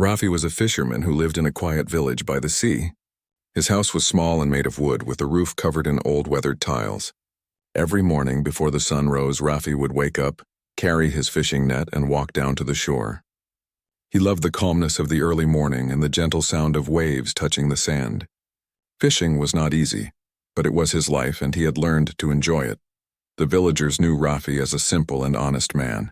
Rafi was a fisherman who lived in a quiet village by the sea. His house was small and made of wood, with the roof covered in old weathered tiles. Every morning before the sun rose, Rafi would wake up, carry his fishing net, and walk down to the shore. He loved the calmness of the early morning and the gentle sound of waves touching the sand. Fishing was not easy, but it was his life and he had learned to enjoy it. The villagers knew Rafi as a simple and honest man.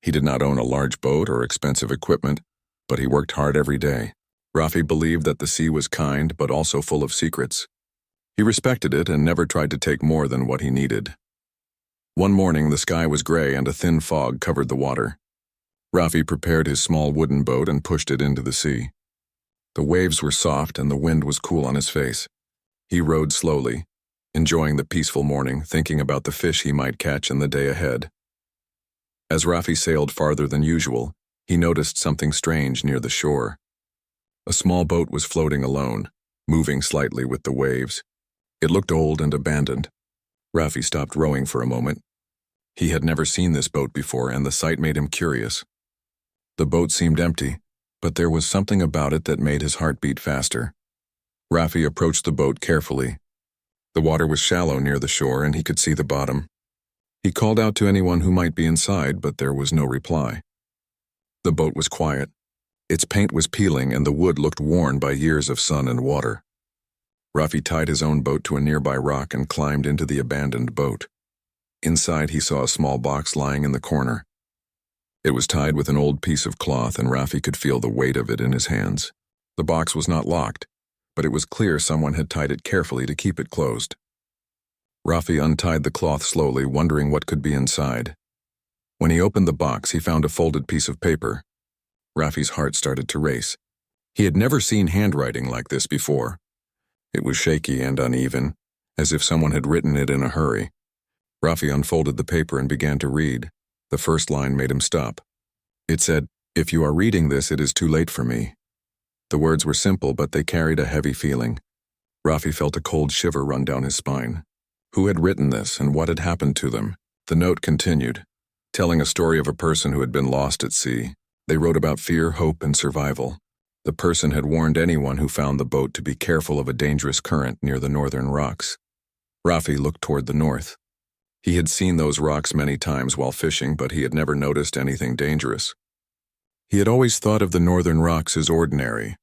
He did not own a large boat or expensive equipment, but he worked hard every day. Rafi believed that the sea was kind but also full of secrets. He respected it and never tried to take more than what he needed. One morning the sky was gray and a thin fog covered the water. Rafi prepared his small wooden boat and pushed it into the sea. The waves were soft and the wind was cool on his face. He rowed slowly, enjoying the peaceful morning, thinking about the fish he might catch in the day ahead. As Rafi sailed farther than usual, he noticed something strange near the shore. A small boat was floating alone, moving slightly with the waves. It looked old and abandoned. Rafi stopped rowing for a moment. He had never seen this boat before, and the sight made him curious. The boat seemed empty, but there was something about it that made his heart beat faster. Rafi approached the boat carefully. The water was shallow near the shore, and he could see the bottom. He called out to anyone who might be inside, but there was no reply. The boat was quiet. Its paint was peeling, and the wood looked worn by years of sun and water. Rafi tied his own boat to a nearby rock and climbed into the abandoned boat. Inside, he saw a small box lying in the corner. It was tied with an old piece of cloth, and Rafi could feel the weight of it in his hands. The box was not locked, but it was clear someone had tied it carefully to keep it closed. Rafi untied the cloth slowly, wondering what could be inside. When he opened the box, he found a folded piece of paper. Rafi's heart started to race. He had never seen handwriting like this before. It was shaky and uneven, as if someone had written it in a hurry. Rafi unfolded the paper and began to read. The first line made him stop. It said, "If you are reading this, it is too late for me." The words were simple, but they carried a heavy feeling. Rafi felt a cold shiver run down his spine. Who had written this, and what had happened to them? The note continued, telling a story of a person who had been lost at sea. They wrote about fear, hope, and survival. The person had warned anyone who found the boat to be careful of a dangerous current near the northern rocks. Rafi looked toward the north. He had seen those rocks many times while fishing, but he had never noticed anything dangerous. He had always thought of the northern rocks as ordinary.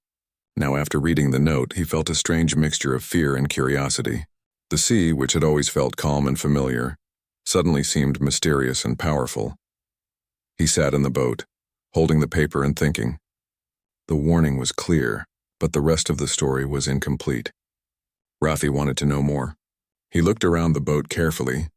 Now, after reading the note, he felt a strange mixture of fear and curiosity. The sea, which had always felt calm and familiar, suddenly seemed mysterious and powerful. He sat in the boat, holding the paper and thinking. The warning was clear, but the rest of the story was incomplete. Rafi wanted to know more. He looked around the boat carefully.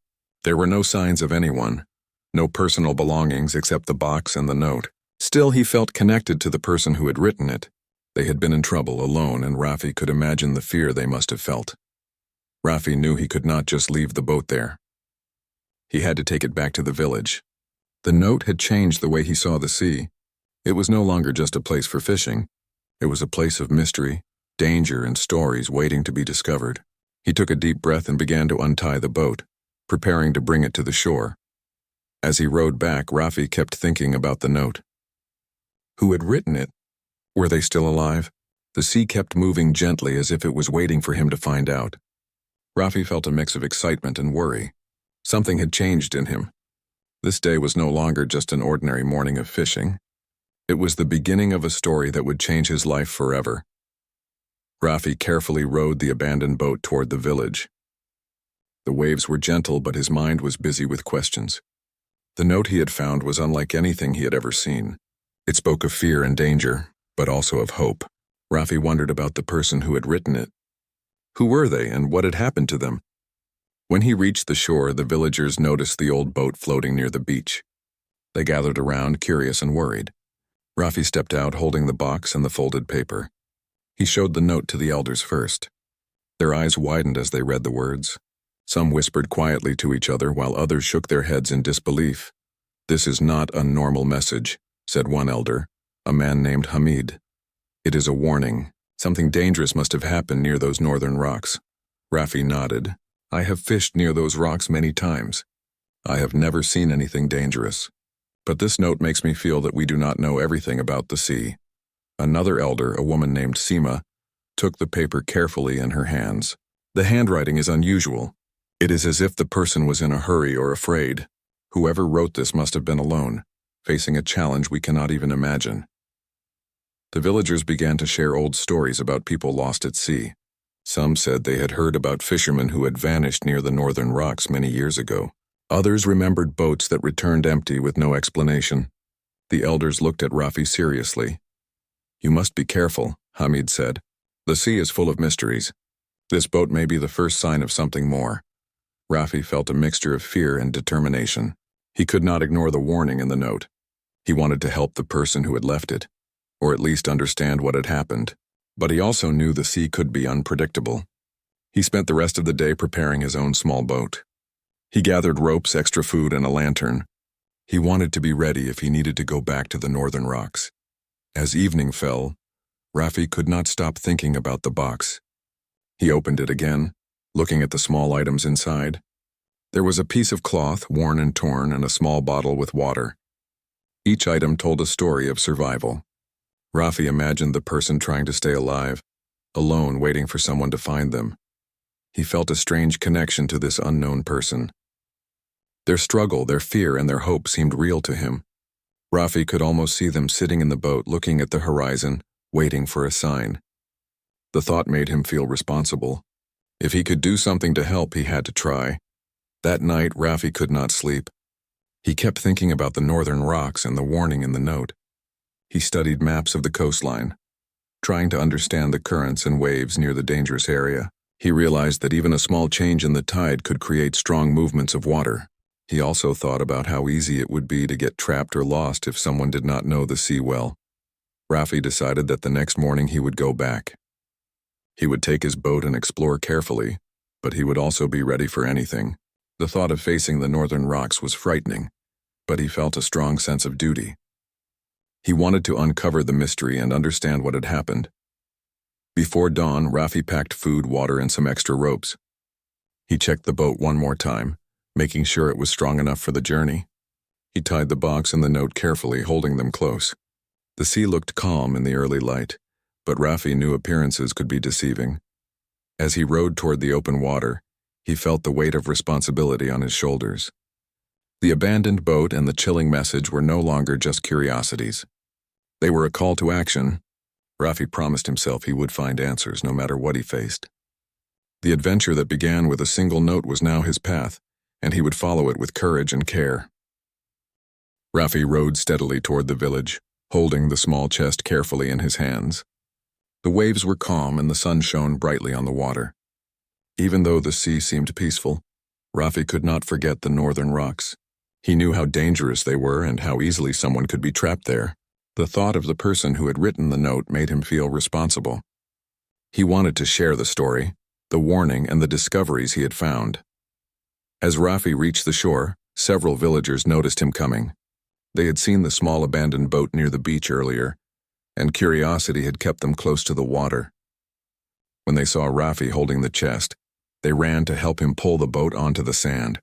There were no signs of anyone, no personal belongings except the box and the note. Still, he felt connected to the person who had written it. They had been in trouble, alone, and Rafi could imagine the fear they must have felt. Rafi knew he could not just leave the boat there. He had to take it back to the village. The note had changed the way he saw the sea. It was no longer just a place for fishing. It was a place of mystery, danger, and stories waiting to be discovered. He took a deep breath and began to untie the boat, preparing to bring it to the shore. As he rowed back, Rafi kept thinking about the note. Who had written it? Were they still alive? The sea kept moving gently as if it was waiting for him to find out. Rafi felt a mix of excitement and worry. Something had changed in him. This day was no longer just an ordinary morning of fishing. It was the beginning of a story that would change his life forever. Rafi carefully rowed the abandoned boat toward the village. The waves were gentle, but his mind was busy with questions. The note he had found was unlike anything he had ever seen. It spoke of fear and danger, but also of hope. Rafi wondered about the person who had written it. Who were they, and what had happened to them? When he reached the shore, the villagers noticed the old boat floating near the beach. They gathered around, curious and worried. Rafi stepped out, holding the box and the folded paper. He showed the note to the elders first. Their eyes widened as they read the words. Some whispered quietly to each other, while others shook their heads in disbelief. "This is not a normal message," said one elder, a man named Hamid. "It is a warning. Something dangerous must have happened near those northern rocks." Rafi nodded. "I have fished near those rocks many times. I have never seen anything dangerous. But this note makes me feel that we do not know everything about the sea. Another elder, a woman named Seema, took the paper carefully in her hands. The handwriting is unusual. It is as if the person was in a hurry or afraid. Whoever wrote this must have been alone, facing a challenge we cannot even imagine. The villagers began to share old stories about people lost at sea. Some said they had heard about fishermen who had vanished near the northern rocks many years ago. Others remembered boats that returned empty with no explanation. The elders looked at Rafi seriously. "You must be careful," Hamid said. "The sea is full of mysteries. This boat may be the first sign of something more." Rafi felt a mixture of fear and determination. He could not ignore the warning in the note. He wanted to help the person who had left it, or at least understand what had happened. But he also knew the sea could be unpredictable. He spent the rest of the day preparing his own small boat. He gathered ropes, extra food, and a lantern. He wanted to be ready if he needed to go back to the northern rocks. As evening fell, Rafi could not stop thinking about the box. He opened it again, looking at the small items inside. There was a piece of cloth, worn and torn, and a small bottle with water. Each item told a story of survival. Rafi imagined the person trying to stay alive, alone waiting for someone to find them. He felt a strange connection to this unknown person. Their struggle, their fear, and their hope seemed real to him. Rafi could almost see them sitting in the boat, looking at the horizon, waiting for a sign. The thought made him feel responsible. If he could do something to help, he had to try. That night, Rafi could not sleep. He kept thinking about the northern rocks and the warning in the note. He studied maps of the coastline, trying to understand the currents and waves near the dangerous area. He realized that even a small change in the tide could create strong movements of water. He also thought about how easy it would be to get trapped or lost if someone did not know the sea well. Rafi decided that the next morning he would go back. He would take his boat and explore carefully, but he would also be ready for anything. The thought of facing the northern rocks was frightening, but he felt a strong sense of duty. He wanted to uncover the mystery and understand what had happened. Before dawn, Rafi packed food, water, and some extra ropes. He checked the boat one more time, making sure it was strong enough for the journey. He tied the box and the note carefully, holding them close. The sea looked calm in the early light, but Rafi knew appearances could be deceiving. As he rowed toward the open water, he felt the weight of responsibility on his shoulders. The abandoned boat and the chilling message were no longer just curiosities. They were a call to action. Rafi promised himself he would find answers no matter what he faced. The adventure that began with a single note was now his path, and he would follow it with courage and care. Rafi rowed steadily toward the village, holding the small chest carefully in his hands. The waves were calm and the sun shone brightly on the water. Even though the sea seemed peaceful, Rafi could not forget the northern rocks. He knew how dangerous they were and how easily someone could be trapped there. The thought of the person who had written the note made him feel responsible. He wanted to share the story, the warning, and the discoveries he had found. As Rafi reached the shore, several villagers noticed him coming. They had seen the small abandoned boat near the beach earlier, and curiosity had kept them close to the water. When they saw Rafi holding the chest, they ran to help him pull the boat onto the sand.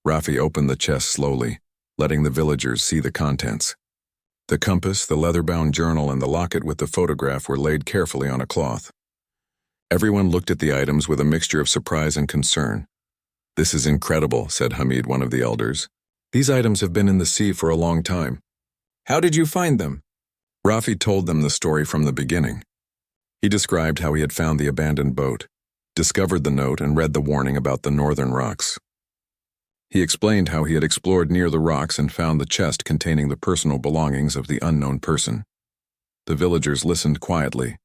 Rafi opened the chest slowly, letting the villagers see the contents. The compass, the leather-bound journal, and the locket with the photograph were laid carefully on a cloth. Everyone looked at the items with a mixture of surprise and concern. "This is incredible," said Hamid, one of the elders. "These items have been in the sea for a long time. How did you find them?" Rafi told them the story from the beginning. He described how he had found the abandoned boat, discovered the note, and read the warning about the northern rocks. He explained how he had explored near the rocks and found the chest containing the personal belongings of the unknown person. The villagers listened quietly.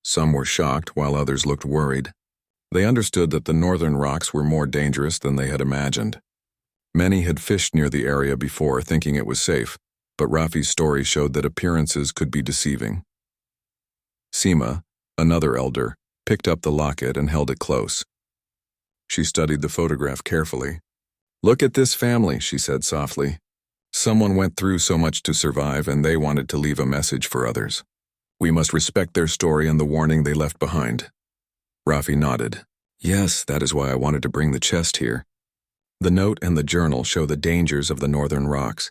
Some were shocked, while others looked worried. They understood that the northern rocks were more dangerous than they had imagined. Many had fished near the area before, thinking it was safe, but Rafi's story showed that appearances could be deceiving. Seema, another elder, picked up the locket and held it close. She studied the photograph carefully. "Look at this family," she said softly. "Someone went through so much to survive, and they wanted to leave a message for others. We must respect their story and the warning they left behind." Rafi nodded. "Yes, that is why I wanted to bring the chest here." The note and the journal show the dangers of the northern rocks.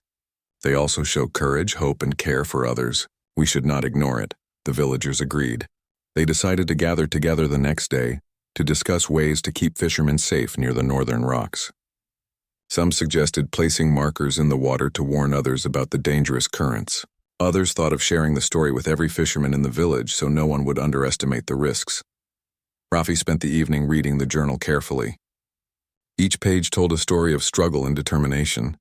They also show courage, hope, and care for others. We should not ignore it, the villagers agreed. They decided to gather together the next day to discuss ways to keep fishermen safe near the northern rocks. Some suggested placing markers in the water to warn others about the dangerous currents. Others thought of sharing the story with every fisherman in the village so no one would underestimate the risks. Rafi spent the evening reading the journal carefully. Each page told a story of struggle and determination.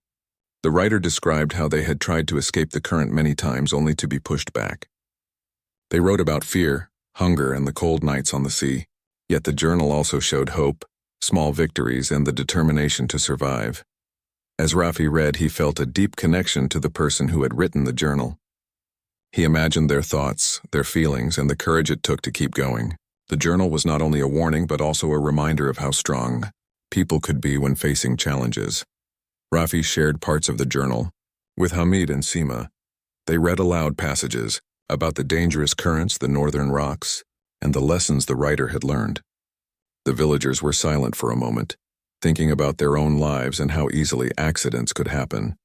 The writer described how they had tried to escape the current many times only to be pushed back. They wrote about fear, hunger, and the cold nights on the sea. Yet the journal also showed hope, small victories, and the determination to survive. As Rafi read, he felt a deep connection to the person who had written the journal. He imagined their thoughts, their feelings, and the courage it took to keep going. The journal was not only a warning but also a reminder of how strong people could be when facing challenges. Rafi shared parts of the journal with Hamid and Sima. They read aloud passages about the dangerous currents, the northern rocks, and the lessons the writer had learned. The villagers were silent for a moment, thinking about their own lives and how easily accidents could happen.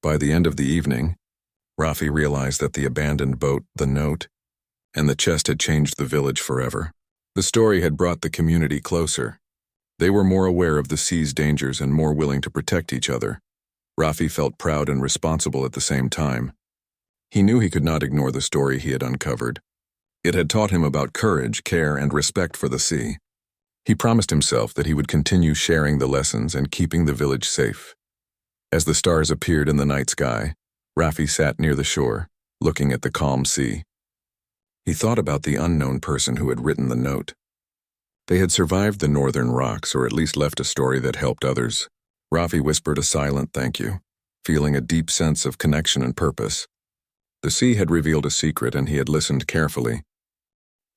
By the end of the evening, Rafi realized that the abandoned boat, the note, and the chest had changed the village forever. The story had brought the community closer. They were more aware of the sea's dangers and more willing to protect each other. Rafi felt proud and responsible at the same time. He knew he could not ignore the story he had uncovered. It had taught him about courage, care, and respect for the sea. He promised himself that he would continue sharing the lessons and keeping the village safe. As the stars appeared in the night sky, Rafi sat near the shore, looking at the calm sea. He thought about the unknown person who had written the note. They had survived the northern rocks, or at least left a story that helped others. Rafi whispered a silent thank you, feeling a deep sense of connection and purpose. The sea had revealed a secret, and he had listened carefully.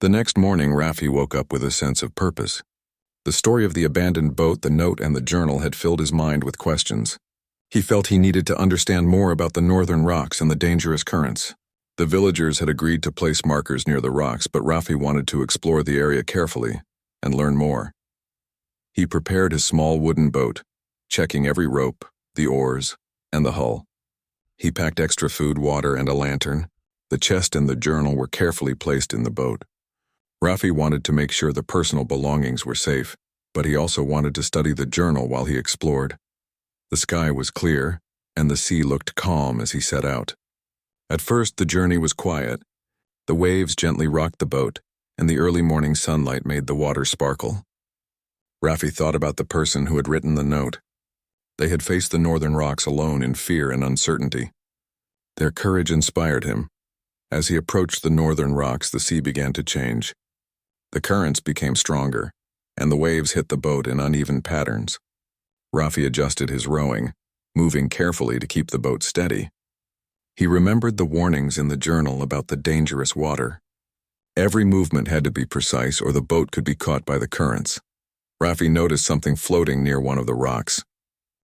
The next morning, Rafi woke up with a sense of purpose. The story of the abandoned boat, the note, and the journal had filled his mind with questions. He felt he needed to understand more about the northern rocks and the dangerous currents. The villagers had agreed to place markers near the rocks, but Rafi wanted to explore the area carefully and learn more. He prepared his small wooden boat, checking every rope, the oars, and the hull. He packed extra food, water, and a lantern. The chest and the journal were carefully placed in the boat. Rafi wanted to make sure the personal belongings were safe, but he also wanted to study the journal while he explored. The sky was clear, and the sea looked calm as he set out. At first, the journey was quiet. The waves gently rocked the boat, and the early morning sunlight made the water sparkle. Rafi thought about the person who had written the note. They had faced the northern rocks alone in fear and uncertainty. Their courage inspired him. As he approached the northern rocks, the sea began to change. The currents became stronger, and the waves hit the boat in uneven patterns. Rafi adjusted his rowing, moving carefully to keep the boat steady. He remembered the warnings in the journal about the dangerous water. Every movement had to be precise or the boat could be caught by the currents. Rafi noticed something floating near one of the rocks.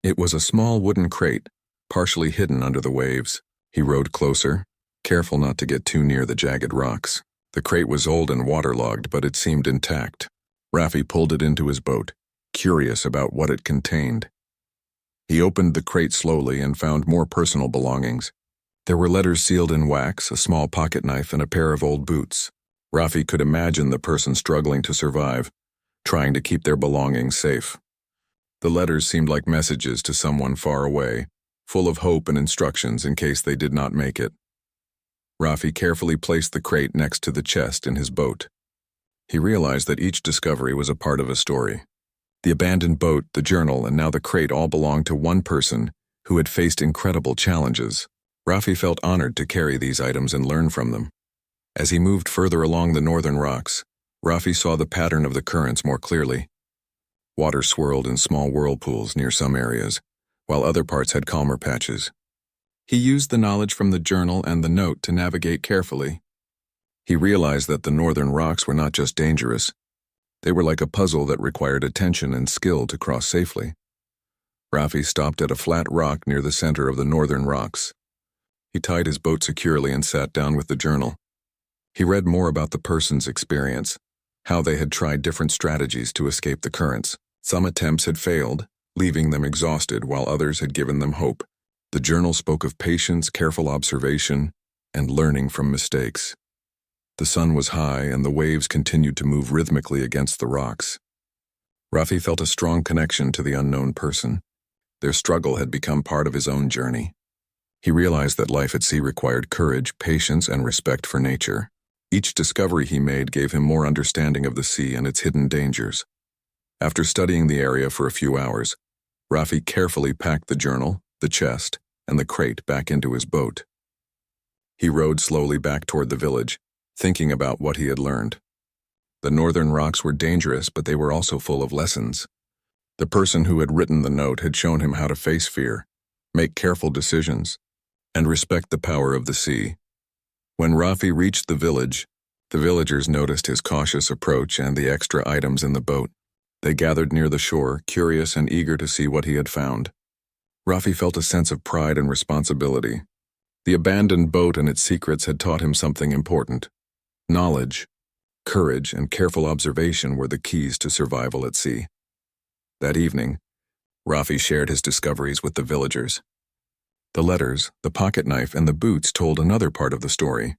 It was a small wooden crate, partially hidden under the waves. He rowed closer, careful not to get too near the jagged rocks. The crate was old and waterlogged, but it seemed intact. Rafi pulled it into his boat, curious about what it contained. He opened the crate slowly and found more personal belongings. There were letters sealed in wax, a small pocket knife, and a pair of old boots. Rafi could imagine the person struggling to survive, trying to keep their belongings safe. The letters seemed like messages to someone far away, full of hope and instructions in case they did not make it. Rafi carefully placed the crate next to the chest in his boat. He realized that each discovery was a part of a story. The abandoned boat, the journal, and now the crate all belonged to one person who had faced incredible challenges. Rafi felt honored to carry these items and learn from them. As he moved further along the northern rocks, Rafi saw the pattern of the currents more clearly. Water swirled in small whirlpools near some areas, while other parts had calmer patches. He used the knowledge from the journal and the note to navigate carefully. He realized that the northern rocks were not just dangerous. They were like a puzzle that required attention and skill to cross safely. Rafi stopped at a flat rock near the center of the northern rocks. He tied his boat securely and sat down with the journal. He read more about the person's experience, how they had tried different strategies to escape the currents. Some attempts had failed, leaving them exhausted, while others had given them hope. The journal spoke of patience, careful observation, and learning from mistakes. The sun was high and the waves continued to move rhythmically against the rocks. Rafi felt a strong connection to the unknown person. Their struggle had become part of his own journey. He realized that life at sea required courage, patience, and respect for nature. Each discovery he made gave him more understanding of the sea and its hidden dangers. After studying the area for a few hours, Rafi carefully packed the journal, the chest, and the crate back into his boat. He rowed slowly back toward the village, thinking about what he had learned. The northern rocks were dangerous, but they were also full of lessons. The person who had written the note had shown him how to face fear, make careful decisions, and respect the power of the sea. When Rafi reached the villagers noticed his cautious approach and the extra items in the boat. They gathered near the shore, curious and eager to see what he had found. Rafi felt a sense of pride and responsibility. The abandoned boat and its secrets had taught him something important. Knowledge, courage, and careful observation were the keys to survival at sea. That evening, Rafi shared his discoveries with the villagers. The letters, the pocket knife, and the boots told another part of the story.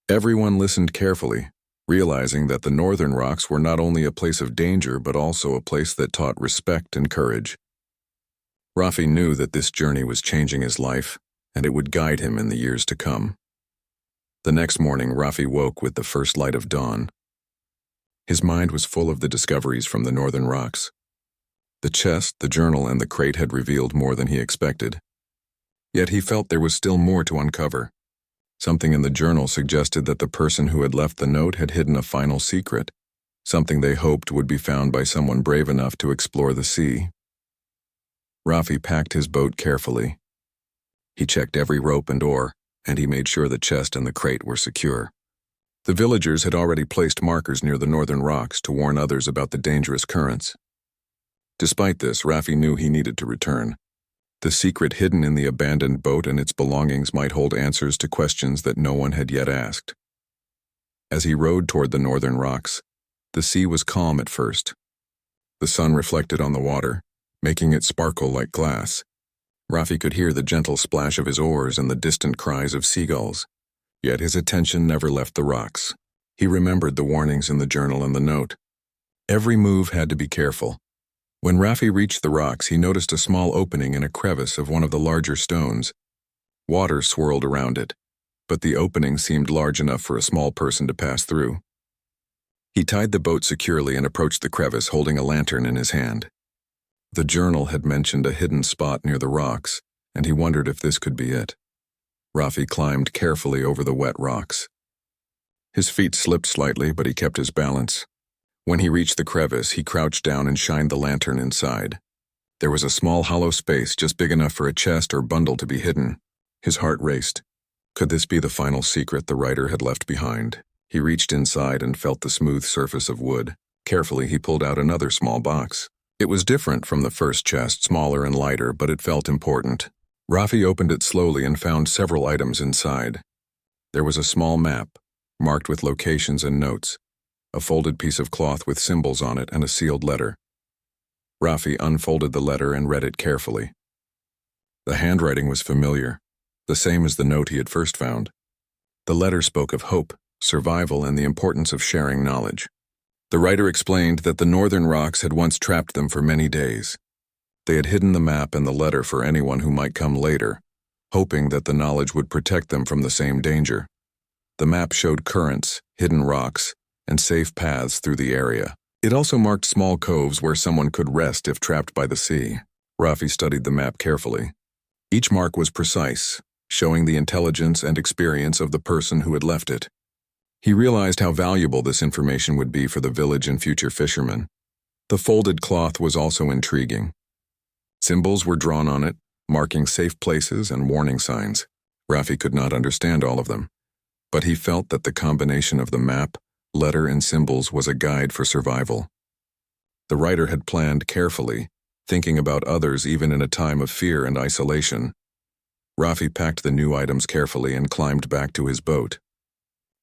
Everyone listened carefully, realizing that the northern rocks were not only a place of danger but also a place that taught respect and courage. Rafi knew that this journey was changing his life, and it would guide him in the years to come. The next morning, Rafi woke with the first light of dawn. His mind was full of the discoveries from the northern rocks. The chest, the journal, and the crate had revealed more than he expected. Yet he felt there was still more to uncover. Something in the journal suggested that the person who had left the note had hidden a final secret, something they hoped would be found by someone brave enough to explore the sea. Rafi packed his boat carefully. He checked every rope and oar, and he made sure the chest and the crate were secure. The villagers had already placed markers near the northern rocks to warn others about the dangerous currents. Despite this, Rafi knew he needed to return. The secret hidden in the abandoned boat and its belongings might hold answers to questions that no one had yet asked. As he rowed toward the northern rocks, the sea was calm at first. The sun reflected on the water, making it sparkle like glass. Rafi could hear the gentle splash of his oars and the distant cries of seagulls. Yet his attention never left the rocks. He remembered the warnings in the journal and the note. Every move had to be careful. When Rafi reached the rocks, he noticed a small opening in a crevice of one of the larger stones. Water swirled around it, but the opening seemed large enough for a small person to pass through. He tied the boat securely and approached the crevice holding a lantern in his hand. The journal had mentioned a hidden spot near the rocks, and he wondered if this could be it. Rafi climbed carefully over the wet rocks. His feet slipped slightly, but he kept his balance. When he reached the crevice, he crouched down and shined the lantern inside. There was a small hollow space just big enough for a chest or bundle to be hidden. His heart raced. Could this be the final secret the writer had left behind? He reached inside and felt the smooth surface of wood. Carefully, he pulled out another small box. It was different from the first chest, smaller and lighter, but it felt important. Rafi opened it slowly and found several items inside. There was a small map, marked with locations and notes, a folded piece of cloth with symbols on it, and a sealed letter. Rafi unfolded the letter and read it carefully. The handwriting was familiar, the same as the note he had first found. The letter spoke of hope, survival, and the importance of sharing knowledge. The writer explained that the northern rocks had once trapped them for many days. They had hidden the map and the letter for anyone who might come later, hoping that the knowledge would protect them from the same danger. The map showed currents, hidden rocks, and safe paths through the area. It also marked small coves where someone could rest if trapped by the sea. Rafi studied the map carefully. Each mark was precise, showing the intelligence and experience of the person who had left it. He realized how valuable this information would be for the village and future fishermen. The folded cloth was also intriguing. Symbols were drawn on it, marking safe places and warning signs. Rafi could not understand all of them, but he felt that the combination of the map, letter, and symbols was a guide for survival. The writer had planned carefully, thinking about others even in a time of fear and isolation. Rafi packed the new items carefully and climbed back to his boat.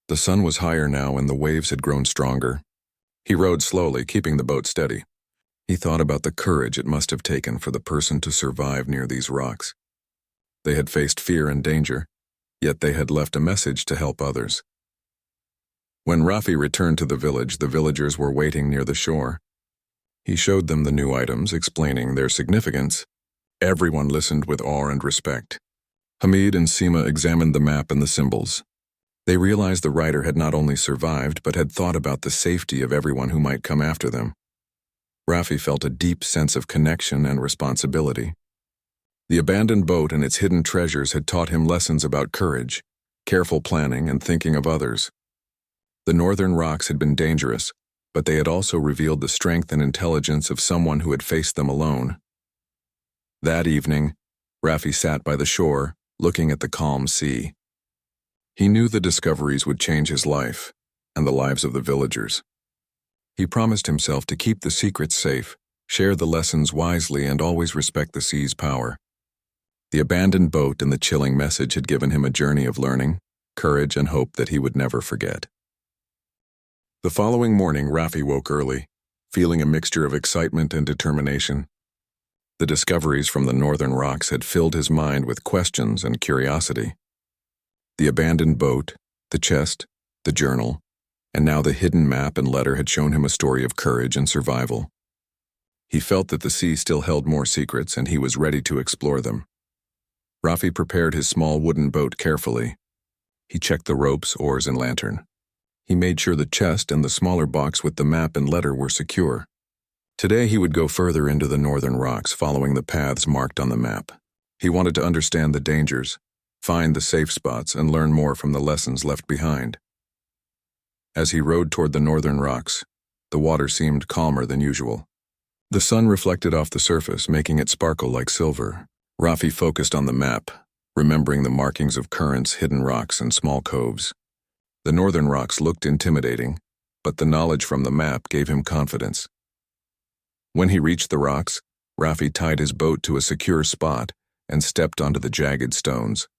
The sun was higher now and the waves had grown stronger. He rowed slowly, keeping the boat steady. He thought about the courage it must have taken for the person to survive near these rocks. They had faced fear and danger, yet they had left a message to help others. When Rafi returned to the village, the villagers were waiting near the shore. He showed them the new items, explaining their significance. Everyone listened with awe and respect. Hamid and Seema examined the map and the symbols. They realized the writer had not only survived, but had thought about the safety of everyone who might come after them. Rafi felt a deep sense of connection and responsibility. The abandoned boat and its hidden treasures had taught him lessons about courage, careful planning, and thinking of others. The northern rocks had been dangerous, but they had also revealed the strength and intelligence of someone who had faced them alone. That evening, Rafi sat by the shore, looking at the calm sea. He knew the discoveries would change his life, and the lives of the villagers. He promised himself to keep the secrets safe, share the lessons wisely, and always respect the sea's power. The abandoned boat and the chilling message had given him a journey of learning, courage, and hope that he would never forget. The following morning, Rafi woke early, feeling a mixture of excitement and determination. The discoveries from the northern rocks had filled his mind with questions and curiosity. The abandoned boat, the chest, the journal, and now the hidden map and letter had shown him a story of courage and survival. He felt that the sea still held more secrets, and he was ready to explore them. Rafi prepared his small wooden boat carefully. He checked the ropes, oars, and lantern. He made sure the chest and the smaller box with the map and letter were secure. Today he would go further into the northern rocks, following the paths marked on the map. He wanted to understand the dangers, find the safe spots, and learn more from the lessons left behind. As he rowed toward the northern rocks, the water seemed calmer than usual. The sun reflected off the surface, making it sparkle like silver. Rafi focused on the map, remembering the markings of currents, hidden rocks, and small coves. The northern rocks looked intimidating, but the knowledge from the map gave him confidence. When he reached the rocks, Rafi tied his boat to a secure spot and stepped onto the jagged stones.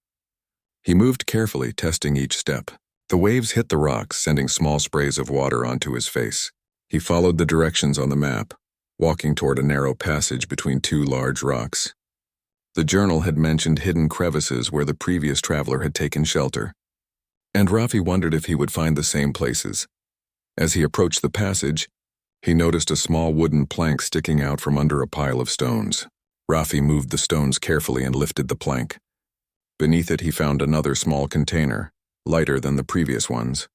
He moved carefully, testing each step. The waves hit the rocks, sending small sprays of water onto his face. He followed the directions on the map, walking toward a narrow passage between two large rocks. The journal had mentioned hidden crevices where the previous traveler had taken shelter, and Rafi wondered if he would find the same places. As he approached the passage, he noticed a small wooden plank sticking out from under a pile of stones. Rafi moved the stones carefully and lifted the plank. Beneath it, he found another small container, lighter than the previous ones.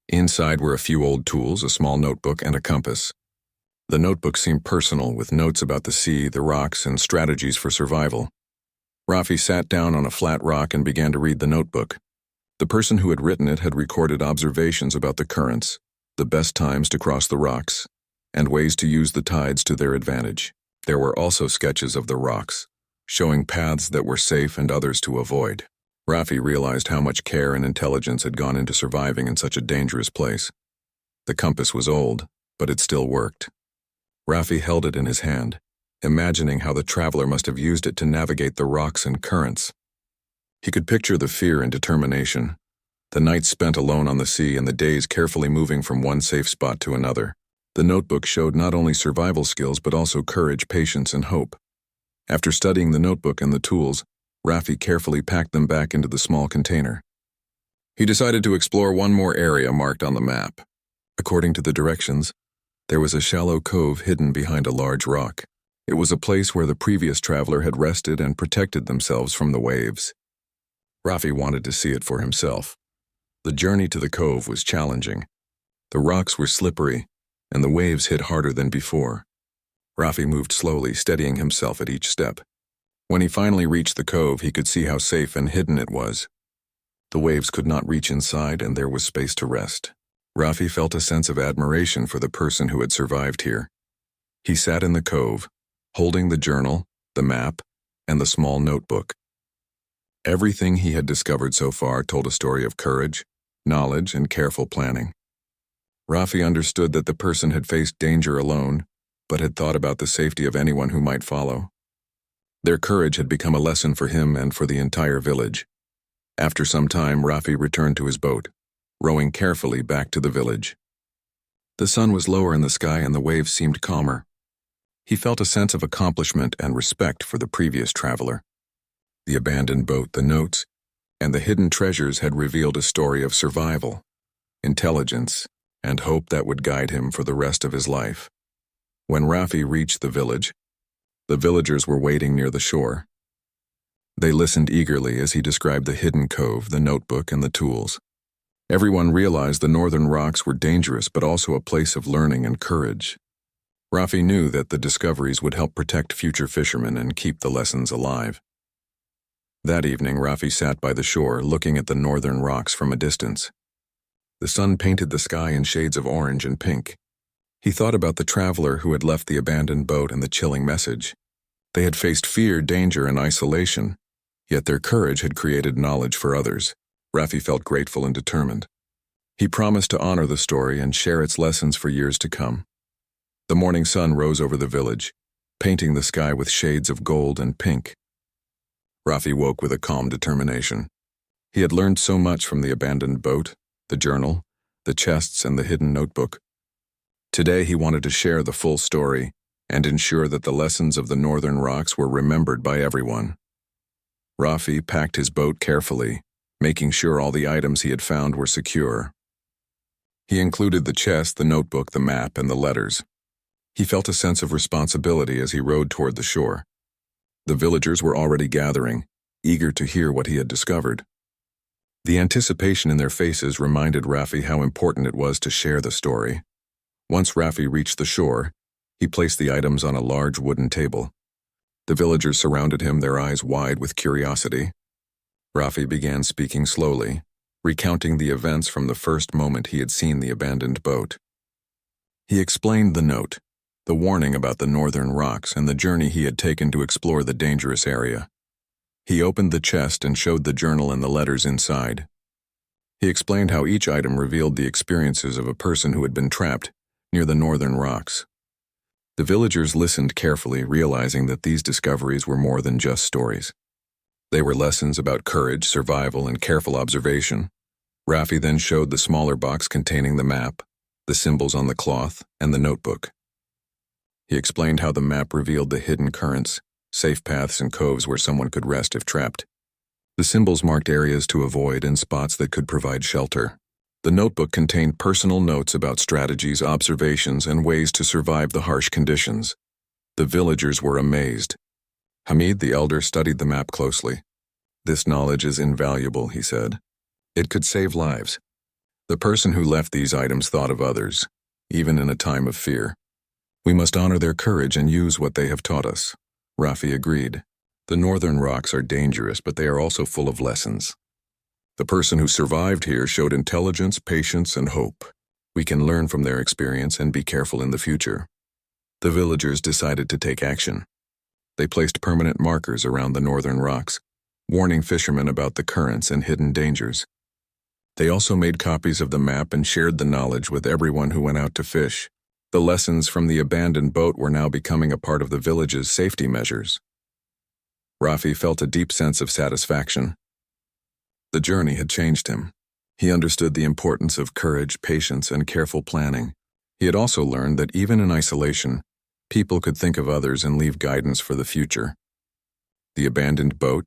Inside were a few old tools, a small notebook, and a compass. The notebook seemed personal, with notes about the sea, the rocks, and strategies for survival. Rafi sat down on a flat rock and began to read the notebook. The person who had written it had recorded observations about the currents, the best times to cross the rocks, and ways to use the tides to their advantage. There were also sketches of the rocks, showing paths that were safe and others to avoid. Rafi realized how much care and intelligence had gone into surviving in such a dangerous place. The compass was old, but it still worked. Rafi held it in his hand, imagining how the traveler must have used it to navigate the rocks and currents. He could picture the fear and determination, the nights spent alone on the sea and the days carefully moving from one safe spot to another. The notebook showed not only survival skills but also courage, patience, and hope. After studying the notebook and the tools, Rafi carefully packed them back into the small container. He decided to explore one more area marked on the map. According to the directions, there was a shallow cove hidden behind a large rock. It was a place where the previous traveler had rested and protected themselves from the waves. Rafi wanted to see it for himself. The journey to the cove was challenging. The rocks were slippery, and the waves hit harder than before. Rafi moved slowly, steadying himself at each step. When he finally reached the cove, he could see how safe and hidden it was. The waves could not reach inside, and there was space to rest. Rafi felt a sense of admiration for the person who had survived here. He sat in the cove, holding the journal, the map, and the small notebook. Everything he had discovered so far told a story of courage, knowledge, and careful planning. Rafi understood that the person had faced danger alone, but had thought about the safety of anyone who might follow. Their courage had become a lesson for him and for the entire village. After some time, Rafi returned to his boat, rowing carefully back to the village. The sun was lower in the sky and the waves seemed calmer. He felt a sense of accomplishment and respect for the previous traveler. The abandoned boat, the notes, and the hidden treasures had revealed a story of survival, intelligence, and hope that would guide him for the rest of his life. When Raffi reached the village, the villagers were waiting near the shore. They listened eagerly as he described the hidden cove, the notebook, and the tools. Everyone realized the northern rocks were dangerous but also a place of learning and courage. Raffi knew that the discoveries would help protect future fishermen and keep the lessons alive. That evening, Raffi sat by the shore, looking at the northern rocks from a distance. The sun painted the sky in shades of orange and pink. He thought about the traveler who had left the abandoned boat and the chilling message. They had faced fear, danger, and isolation, yet their courage had created knowledge for others. Raffi felt grateful and determined. He promised to honor the story and share its lessons for years to come. The morning sun rose over the village, painting the sky with shades of gold and pink. Raffi woke with a calm determination. He had learned so much from the abandoned boat, the journal, the chests, and the hidden notebook. Today he wanted to share the full story and ensure that the lessons of the northern rocks were remembered by everyone. Raffi packed his boat carefully, making sure all the items he had found were secure. He included the chest, the notebook, the map, and the letters. He felt a sense of responsibility as he rowed toward the shore. The villagers were already gathering, eager to hear what he had discovered. The anticipation in their faces reminded Raffi how important it was to share the story. Once Raffi reached the shore, he placed the items on a large wooden table. The villagers surrounded him, their eyes wide with curiosity. Raffi began speaking slowly, recounting the events from the first moment he had seen the abandoned boat. He explained the note, the warning about the northern rocks, and the journey he had taken to explore the dangerous area. He opened the chest and showed the journal and the letters inside. He explained how each item revealed the experiences of a person who had been trapped near the northern rocks. The villagers listened carefully, realizing that these discoveries were more than just stories. They were lessons about courage, survival, and careful observation. Raffi then showed the smaller box containing the map, the symbols on the cloth, and the notebook. He explained how the map revealed the hidden currents, safe paths, and coves where someone could rest if trapped. The symbols marked areas to avoid and spots that could provide shelter. The notebook contained personal notes about strategies, observations, and ways to survive the harsh conditions. The villagers were amazed. Hamid, the elder, studied the map closely. "This knowledge is invaluable," he said. "It could save lives." The person who left these items thought of others, even in a time of fear. "We must honor their courage and use what they have taught us." Raffi agreed. The northern rocks are dangerous, but they are also full of lessons. The person who survived here showed intelligence, patience, and hope. We can learn from their experience and be careful in the future. The villagers decided to take action. They placed permanent markers around the northern rocks, warning fishermen about the currents and hidden dangers. They also made copies of the map and shared the knowledge with everyone who went out to fish. The lessons from the abandoned boat were now becoming a part of the village's safety measures. Raffi felt a deep sense of satisfaction. The journey had changed him. He understood the importance of courage, patience, and careful planning. He had also learned that even in isolation, people could think of others and leave guidance for the future. The abandoned boat,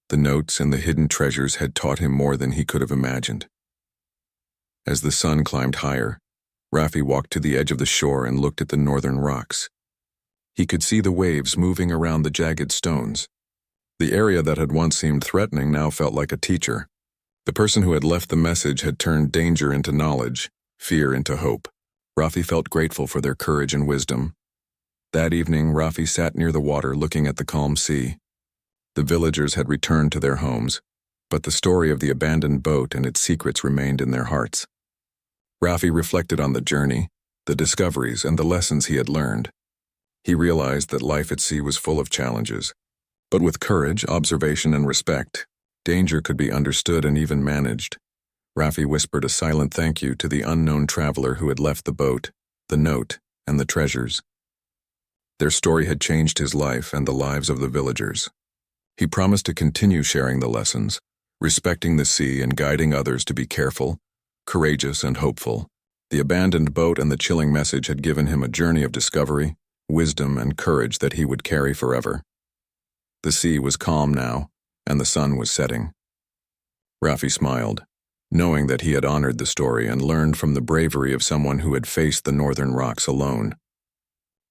the notes, and the hidden treasures had taught him more than he could have imagined. As the sun climbed higher, Raffi walked to the edge of the shore and looked at the northern rocks. He could see the waves moving around the jagged stones. The area that had once seemed threatening now felt like a teacher. The person who had left the message had turned danger into knowledge, fear into hope. Raffi felt grateful for their courage and wisdom. That evening, Raffi sat near the water looking at the calm sea. The villagers had returned to their homes, but the story of the abandoned boat and its secrets remained in their hearts. Raffi reflected on the journey, the discoveries, and the lessons he had learned. He realized that life at sea was full of challenges, but with courage, observation, and respect, danger could be understood and even managed. Raffi whispered a silent thank you to the unknown traveler who had left the boat, the note, and the treasures. Their story had changed his life and the lives of the villagers. He promised to continue sharing the lessons, respecting the sea and guiding others to be careful, courageous, and hopeful. The abandoned boat and the chilling message had given him a journey of discovery, wisdom, and courage that he would carry forever. The sea was calm now, and the sun was setting. Raffi smiled, knowing that he had honored the story and learned from the bravery of someone who had faced the northern rocks alone.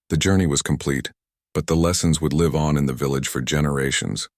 The journey was complete, but the lessons would live on in the village for generations.